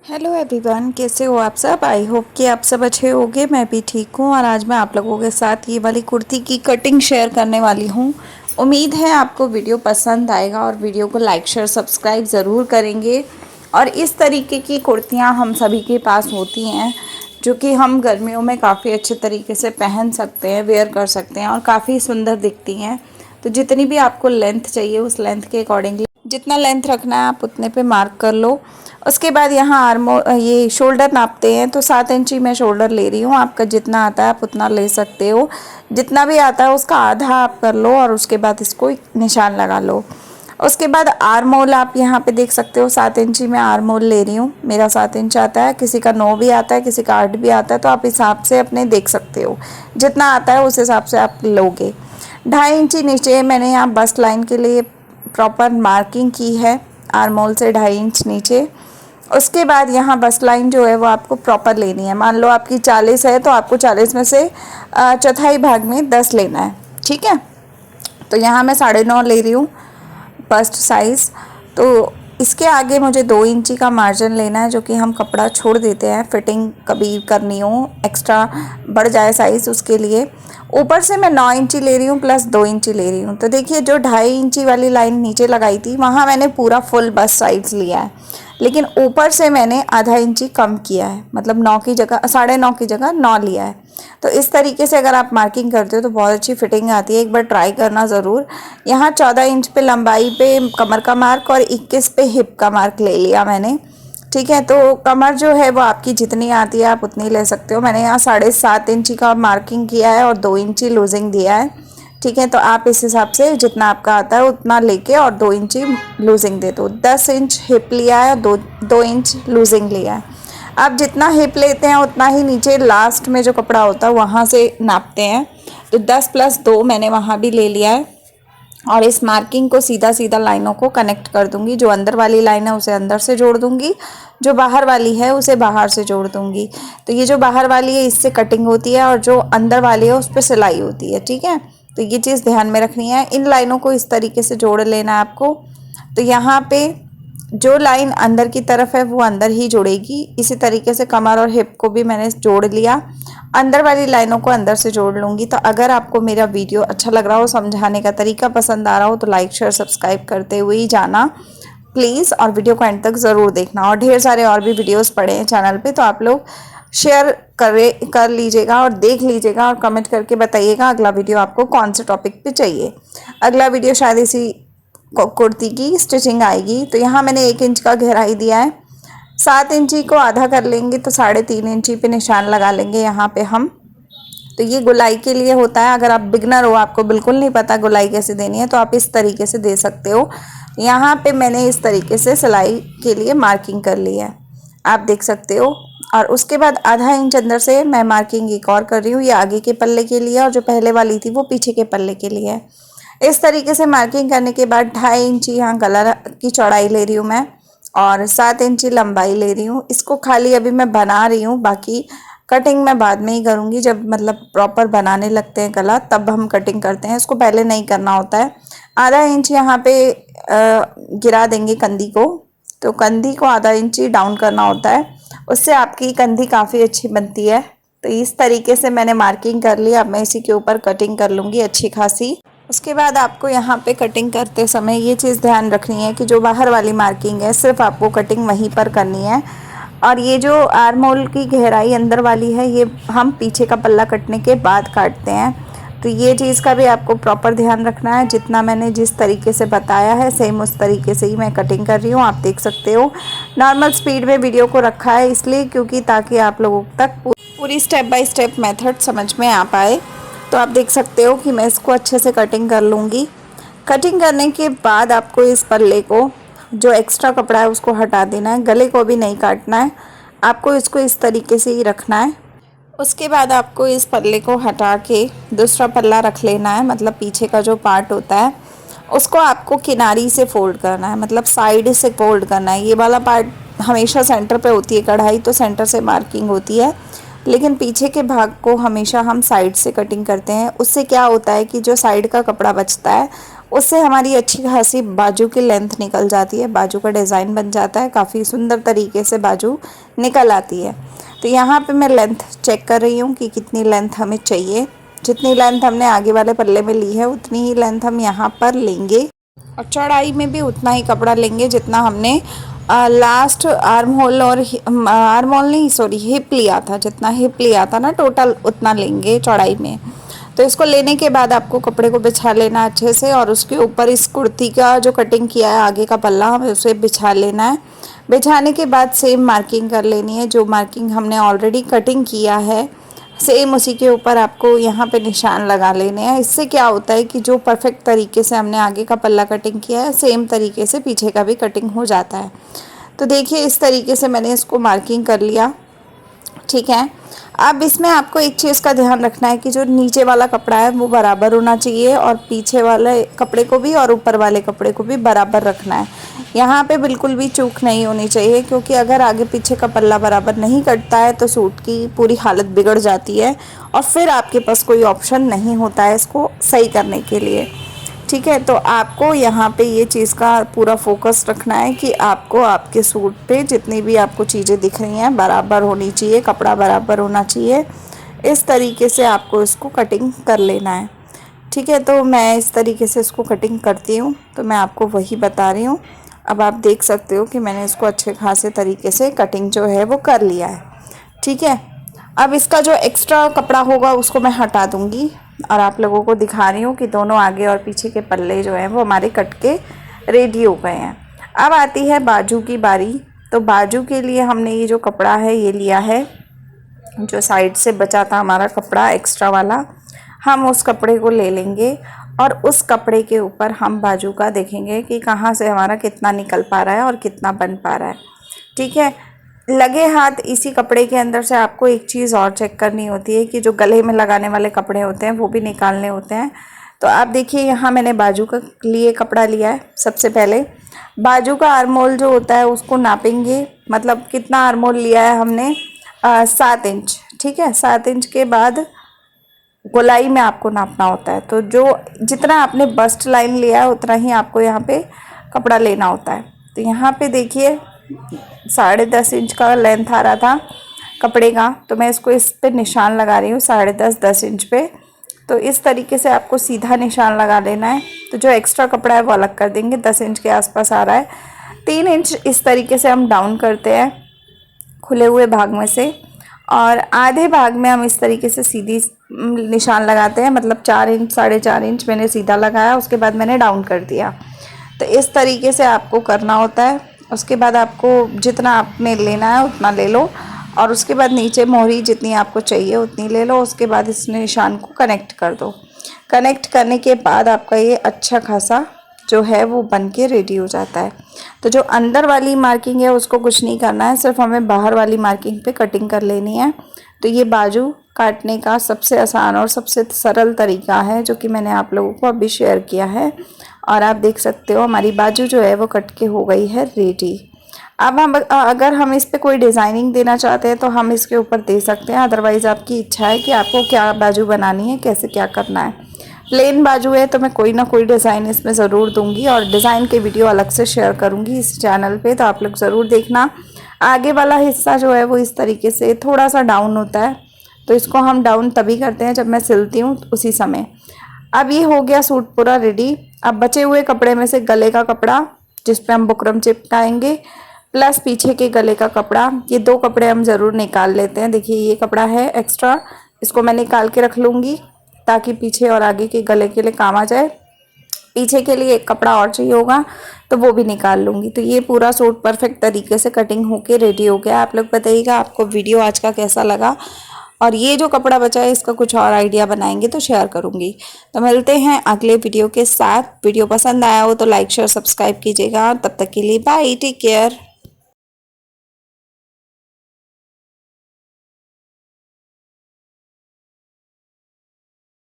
Hello everyone, कैसे हो आप सब। आई होप कि आप सब अच्छे होंगे। मैं भी ठीक हूँ और आज मैं आप लोगों के साथ ये वाली कुर्ती की कटिंग शेयर करने वाली हूँ। उम्मीद है आपको वीडियो पसंद आएगा और वीडियो को लाइक शेयर सब्सक्राइब ज़रूर करेंगे। और इस तरीके की कुर्तियाँ हम सभी के पास होती हैं जो कि हम गर्मियों में काफ़ी अच्छे तरीके से पहन सकते हैं, वेयर कर सकते हैं और काफ़ी सुंदर दिखती हैं। तो जितनी भी आपको लेंथ चाहिए उस लेंथ के अकॉर्डिंगली जितना लेंथ रखना है आप उतने पे मार्क कर लो। उसके बाद यहाँ ये शोल्डर नापते हैं तो 7 इंची मैं शोल्डर ले रही हूँ। आपका जितना आता है आप उतना ले सकते हो, जितना भी आता है उसका आधा आप कर लो और उसके बाद इसको एक निशान लगा लो। उसके बाद आर्म होल आप यहाँ पे देख सकते हो, 7 इंची मैं आर्म होल ले रही हूँ। मेरा 7 इंच आता है, किसी का 9 भी आता है, किसी का 8 भी आता है, तो आप हिसाब से अपने देख सकते हो। जितना आता है उस हिसाब से आप लोगे। 2.5 इंची नीचे मैंने यहाँ बस्ट लाइन के लिए प्रॉपर मार्किंग की है, आर्म होल से 2.5 इंच नीचे। उसके बाद यहाँ बस्ट लाइन जो है वो आपको प्रॉपर लेनी है। मान लो आपकी 40 है तो आपको 40 में से चौथाई भाग में 10 लेना है, ठीक है। तो यहाँ मैं 9.5 ले रही हूँ बस्ट साइज़। तो इसके आगे मुझे 2 इंची का मार्जिन लेना है, जो कि हम कपड़ा छोड़ देते हैं फिटिंग कभी करनी हो, एक्स्ट्रा बढ़ जाए साइज़ उसके लिए। ऊपर से मैं 9 इंची ले रही हूँ प्लस 2 इंची ले रही हूँ। तो देखिए जो 2.5 इंची वाली लाइन नीचे लगाई थी वहाँ मैंने पूरा फुल बस्ट साइज लिया है, लेकिन ऊपर से मैंने आधा इंची कम किया है, मतलब 9 की जगह 9.5 की जगह 9 लिया है। तो इस तरीके से अगर आप मार्किंग करते हो तो बहुत अच्छी फिटिंग आती है, एक बार ट्राई करना ज़रूर। यहाँ 14 इंच पे लंबाई पे कमर का मार्क और 21 पे हिप का मार्क ले लिया मैंने, ठीक है। तो कमर जो है वो आपकी जितनी आती है आप उतनी ले सकते हो। मैंने यहाँ 7.5 इंची का मार्किंग किया है और 2 इंची लूजिंग दिया है, ठीक है। तो आप इस हिसाब से जितना आपका आता है उतना लेके और 2 इंची लूजिंग दे दो। 10 इंच हिप लिया है, 2 इंच लूजिंग लिया है। आप जितना हिप लेते हैं उतना ही नीचे लास्ट में जो कपड़ा होता है वहाँ से नापते हैं। तो 10 + 2 मैंने वहाँ भी ले लिया है और इस मार्किंग को सीधा सीधा लाइनों को कनेक्ट कर दूंगी। जो अंदर वाली लाइन है उसे अंदर से जोड़ दूंगी, जो बाहर वाली है उसे बाहर से जोड़ दूंगी। तो ये जो बाहर वाली है इससे कटिंग होती है और जो अंदर वाली है उस पर सिलाई होती है, ठीक है। तो ये चीज़ ध्यान में रखनी है। इन लाइनों को इस तरीके से जोड़ लेना है आपको। तो यहाँ पे जो लाइन अंदर की तरफ है वो अंदर ही जुड़ेगी। इसी तरीके से कमर और हिप को भी मैंने जोड़ लिया, अंदर वाली लाइनों को अंदर से जोड़ लूँगी। तो अगर आपको मेरा वीडियो अच्छा लग रहा हो, समझाने का तरीका पसंद आ रहा हो, तो लाइक शेयर सब्सक्राइब करते हुए ही जाना प्लीज़, और वीडियो को एंड तक ज़रूर देखना। और ढेर सारे और भी वीडियोस पड़े हैं चैनल पे, तो आप लोग शेयर कर लीजिएगा और देख लीजिएगा और कमेंट करके बताइएगा अगला वीडियो आपको कौन से टॉपिक पे चाहिए। अगला वीडियो शायद इसी कुर्ती की स्टिचिंग आएगी। तो यहाँ मैंने 1 इंच का गहराई दिया है, 7 इंची को आधा कर लेंगे तो 3.5 इंची पे निशान लगा लेंगे यहाँ पे हम। तो ये गोलाई के लिए होता है। अगर आप बिगनर हो, आपको बिल्कुल नहीं पता गोलाई कैसे देनी है, तो आप इस तरीके से दे सकते हो। यहाँ पे मैंने इस तरीके से सिलाई के लिए मार्किंग कर ली है, आप देख सकते हो। और उसके बाद आधा इंच अंदर से मैं मार्किंग एक और कर रही हूँ, ये आगे के पल्ले के लिए और जो पहले वाली थी वो पीछे के पल्ले के लिए है। इस तरीके से मार्किंग करने के बाद 2.5 इंची यहाँ गला की चौड़ाई ले रही हूँ मैं और 7 इंची लंबाई ले रही हूँ। इसको खाली अभी मैं बना रही हूँ, बाकी कटिंग मैं बाद में ही करूँगी। जब मतलब प्रॉपर बनाने लगते हैं गला तब हम कटिंग करते हैं, इसको पहले नहीं करना होता है। आधा इंच यहाँ पे गिरा देंगे कंधी को, तो कंधी को आधा इंची डाउन करना होता है, उससे आपकी कंधी काफ़ी अच्छी बनती है। तो इस तरीके से मैंने मार्किंग कर ली। अब मैं इसी के ऊपर कटिंग कर लूँगी अच्छी खासी। उसके बाद आपको यहाँ पे कटिंग करते समय ये चीज़ ध्यान रखनी है कि जो बाहर वाली मार्किंग है सिर्फ आपको कटिंग वहीं पर करनी है, और ये जो आर्म होल की गहराई अंदर वाली है ये हम पीछे का पल्ला कटने के बाद काटते हैं। तो ये चीज़ का भी आपको प्रॉपर ध्यान रखना है। जितना मैंने जिस तरीके से बताया है सेम उस तरीके से ही मैं कटिंग कर रही हूँ, आप देख सकते हो। नॉर्मल स्पीड में वीडियो को रखा है इसलिए क्योंकि ताकि आप लोगों तक पूरी स्टेप बाय स्टेप मेथड समझ में आ पाए। तो आप देख सकते हो कि मैं इसको अच्छे से कटिंग कर लूँगी। कटिंग करने के बाद आपको इस पल्ले को जो एक्स्ट्रा कपड़ा है उसको हटा देना है, गले को भी नहीं काटना है, आपको इसको इस तरीके से ही रखना है। उसके बाद आपको इस पल्ले को हटा के दूसरा पल्ला रख लेना है, मतलब पीछे का जो पार्ट होता है उसको आपको किनारी से फोल्ड करना है, मतलब साइड से फोल्ड करना है। ये वाला पार्ट हमेशा सेंटर पे होती है कढ़ाई, तो सेंटर से मार्किंग होती है, लेकिन पीछे के भाग को हमेशा हम साइड से कटिंग करते हैं। उससे क्या होता है कि जो साइड का कपड़ा बचता है उससे हमारी अच्छी खासी बाजू की लेंथ निकल जाती है, बाजू का डिज़ाइन बन जाता है, काफ़ी सुंदर तरीके से बाजू निकल आती है। तो यहाँ पे मैं लेंथ चेक कर रही हूँ कि कितनी लेंथ हमें चाहिए। जितनी लेंथ हमने आगे वाले पल्ले में ली है उतनी ही लेंथ हम यहाँ पर लेंगे, और चौड़ाई में भी उतना ही कपड़ा लेंगे जितना हमने लास्ट आर्म होल और आर्म होल नहीं, सॉरी, हिप लिया था। जितना हिप लिया था ना टोटल, उतना लेंगे चौड़ाई में। तो इसको लेने के बाद आपको कपड़े को बिछा लेना अच्छे से, और उसके ऊपर इस कुर्ती का जो कटिंग किया है आगे का पल्ला, हमें उसे बिछा लेना है। बिछाने के बाद सेम मार्किंग कर लेनी है, जो मार्किंग हमने ऑलरेडी कटिंग किया है सेम उसी के ऊपर आपको यहाँ पे निशान लगा लेने हैं। इससे क्या होता है कि जो परफेक्ट तरीके से हमने आगे का पल्ला कटिंग किया है सेम तरीके से पीछे का भी कटिंग हो जाता है। तो देखिए इस तरीके से मैंने इसको मार्किंग कर लिया, ठीक है। अब इसमें आपको एक चीज़ का ध्यान रखना है कि जो नीचे वाला कपड़ा है वो बराबर होना चाहिए, और पीछे वाले कपड़े को भी और ऊपर वाले कपड़े को भी बराबर रखना है। यहाँ पे बिल्कुल भी चूक नहीं होनी चाहिए, क्योंकि अगर आगे पीछे का पल्ला बराबर नहीं कटता है तो सूट की पूरी हालत बिगड़ जाती है, और फिर आपके पास कोई ऑप्शन नहीं होता है इसको सही करने के लिए, ठीक है। तो आपको यहाँ पे ये चीज़ का पूरा फोकस रखना है कि आपको आपके सूट पे जितनी भी आपको चीज़ें दिख रही हैं बराबर होनी चाहिए, कपड़ा बराबर होना चाहिए। इस तरीके से आपको इसको कटिंग कर लेना है, ठीक है। तो मैं इस तरीके से इसको कटिंग करती हूँ, तो मैं आपको वही बता रही हूँ। अब आप देख सकते हो कि मैंने इसको अच्छे खासे तरीके से कटिंग जो है वो कर लिया है, ठीक है। अब इसका जो एक्स्ट्रा कपड़ा होगा उसको मैं हटा दूँगी, और आप लोगों को दिखा रही हूँ कि दोनों आगे और पीछे के पल्ले जो हैं वो हमारे कट के रेडी हो गए हैं। अब आती है बाजू की बारी। तो बाजू के लिए हमने ये जो कपड़ा है ये लिया है, जो साइड से बचा था हमारा कपड़ा एक्स्ट्रा वाला, हम उस कपड़े को ले लेंगे, और उस कपड़े के ऊपर हम बाजू का देखेंगे कि कहाँ से हमारा कितना निकल पा रहा है और कितना बन पा रहा है, ठीक है। लगे हाथ इसी कपड़े के अंदर से आपको एक चीज़ और चेक करनी होती है कि जो गले में लगाने वाले कपड़े होते हैं वो भी निकालने होते हैं। तो आप देखिए यहाँ मैंने बाजू का लिए कपड़ा लिया है। सबसे पहले बाजू का आर्मोल जो होता है उसको नापेंगे, मतलब कितना आर्मोल लिया है हमने, 7 इंच, ठीक है। 7 इंच के बाद गोलाई में आपको नापना होता है, तो जो जितना आपने बस्ट लाइन लिया है उतना ही आपको यहाँ पे कपड़ा लेना होता है। तो यहाँ पे देखिए 10.5 इंच का लेंथ आ रहा था कपड़े का, तो मैं इसको इस पे निशान लगा रही हूँ 10.5 इंच पे। तो इस तरीके से आपको सीधा निशान लगा लेना है। तो जो एक्स्ट्रा कपड़ा है वो अलग कर देंगे, 10 इंच के आसपास आ रहा है। 3 इंच इस तरीके से हम डाउन करते हैं खुले हुए भाग में से, और आधे भाग में हम इस तरीके से सीधी निशान लगाते हैं, मतलब 4 इंच 4.5 इंच मैंने सीधा लगाया, उसके बाद मैंने डाउन कर दिया। तो इस तरीके से आपको करना होता है। उसके बाद आपको जितना आपने लेना है उतना ले लो, और उसके बाद नीचे मोहरी जितनी आपको चाहिए उतनी ले लो। उसके बाद इस निशान को कनेक्ट कर दो। कनेक्ट करने के बाद आपका ये अच्छा खासा जो है वो बन के रेडी हो जाता है। तो जो अंदर वाली मार्किंग है उसको कुछ नहीं करना है, सिर्फ हमें बाहर वाली मार्किंग पे कटिंग कर लेनी है। तो ये बाजू काटने का सबसे आसान और सबसे सरल तरीका है जो कि मैंने आप लोगों को अभी शेयर किया है। और आप देख सकते हो हमारी बाजू जो है वो कट के हो गई है रेडी। अब हम अगर हम इस पे कोई डिज़ाइनिंग देना चाहते हैं तो हम इसके ऊपर दे सकते हैं, अदरवाइज़ आपकी इच्छा है कि आपको क्या बाजू बनानी है, कैसे क्या करना है। प्लेन बाजू है तो मैं कोई ना कोई डिज़ाइन इसमें ज़रूर दूंगी, और डिज़ाइन के वीडियो अलग से शेयर करूंगी इस चैनल पे, तो आप लोग ज़रूर देखना। आगे वाला हिस्सा जो है वो इस तरीके से थोड़ा सा डाउन होता है, तो इसको हम डाउन तभी करते हैं जब मैं सिलती हूँ उसी समय। अब ये हो गया सूट पूरा रेडी। अब बचे हुए कपड़े में से गले का कपड़ा जिस पे हम बुकरम चिपकाएंगे, प्लस पीछे के गले का कपड़ा, ये 2 कपड़े हम ज़रूर निकाल लेते हैं। देखिए ये कपड़ा है एक्स्ट्रा, इसको मैं निकाल के रख लूँगी ताकि पीछे और आगे के गले के लिए काम आ जाए। पीछे के लिए एक कपड़ा और चाहिए होगा तो वो भी निकाल लूँगी। तो ये पूरा सूट परफेक्ट तरीके से कटिंग होके रेडी हो गया। आप लोग बताइएगा आपको वीडियो आज का कैसा लगा, और ये जो कपड़ा बचा है इसका कुछ और आइडिया बनाएंगे तो शेयर करूँगी। तो मिलते हैं अगले वीडियो के साथ। वीडियो पसंद आया हो तो लाइक शेयर सब्सक्राइब कीजिएगा। तब तक के लिए बाय, टेक केयर।